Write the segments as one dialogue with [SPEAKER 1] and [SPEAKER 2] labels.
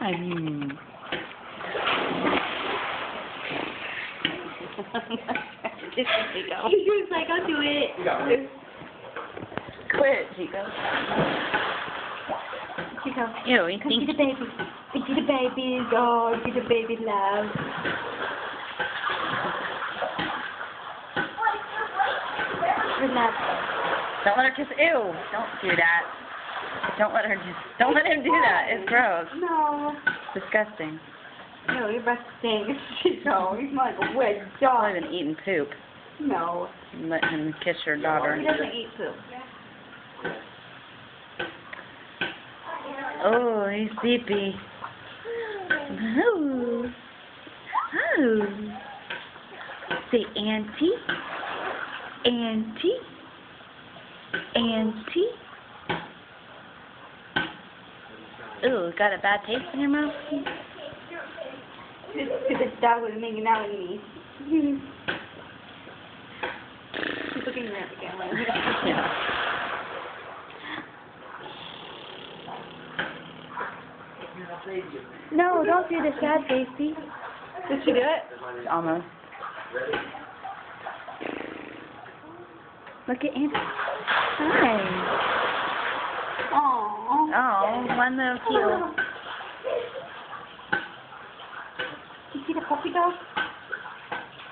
[SPEAKER 1] on. Chico.
[SPEAKER 2] He was like, I'll do it.
[SPEAKER 1] Quit, Chico.
[SPEAKER 2] Chico.
[SPEAKER 1] Ew, he
[SPEAKER 2] Come see
[SPEAKER 1] thinks.
[SPEAKER 2] the baby. See the baby. Oh, see the baby love. Relax.
[SPEAKER 1] Don't let her kiss. Ew! Don't do that. Don't let her. Don't let him do that. It's gross.
[SPEAKER 2] No.
[SPEAKER 1] Disgusting.
[SPEAKER 2] No, your breath stinks. Chico. You smell like a wet
[SPEAKER 1] I've
[SPEAKER 2] dog.
[SPEAKER 1] been eating poop.
[SPEAKER 2] No.
[SPEAKER 1] Let him kiss your daughter.
[SPEAKER 2] He doesn't eat poop.
[SPEAKER 1] Oh, he's sleepy. Oh. Oh. Say auntie. Auntie. Auntie. Ooh, got a bad taste in your mouth?
[SPEAKER 2] This dog was making out with me. He's looking around the camera.
[SPEAKER 1] Yeah. No, don't do the sad facey.
[SPEAKER 2] Did she do it?
[SPEAKER 1] Almost. Look at Auntie. Hi.
[SPEAKER 2] Aww.
[SPEAKER 1] Oh, one little cute.
[SPEAKER 2] You see the puppy dog?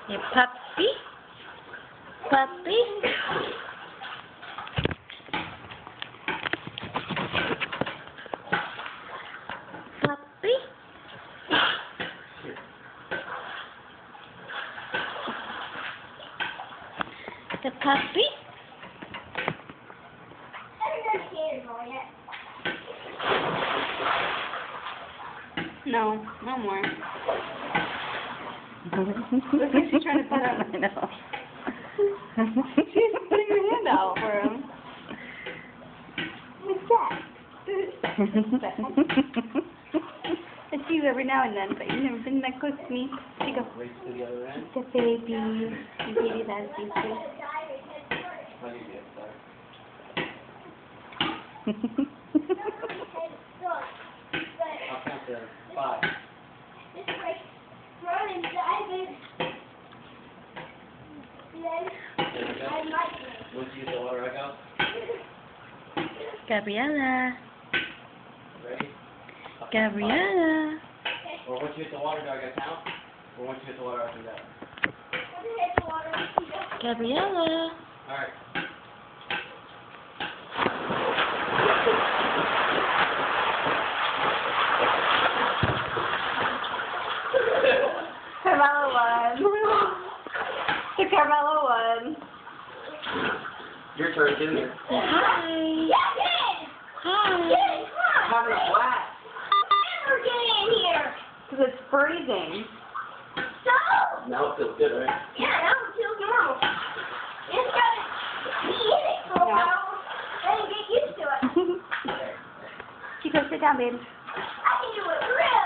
[SPEAKER 1] Hey, puppy. Puppy. Puppy. The puppy.
[SPEAKER 2] No, no more. Looks like she's trying to pet him.
[SPEAKER 1] I know.
[SPEAKER 2] She's putting her hand out for him. What's that? I see you every now and then, but you've never been that close to me. She goes, the baby. The baby loves you too.
[SPEAKER 3] I'll count to 5. Once you get the water, I go.
[SPEAKER 1] Gabriella.
[SPEAKER 3] Ready?
[SPEAKER 1] Gabriella.
[SPEAKER 3] Or once you hit the water, do I got to count? Or once you hit the water, I can go.
[SPEAKER 1] Gabriella.
[SPEAKER 3] Alright.
[SPEAKER 2] Carmelo won. The Carmelo won.
[SPEAKER 3] Your turn, get in there.
[SPEAKER 1] Hi. Hi.
[SPEAKER 3] Have it flat.
[SPEAKER 2] Because it's freezing.
[SPEAKER 3] Now it feels good, right?
[SPEAKER 2] Chico, sit down, babe.
[SPEAKER 4] I can do it real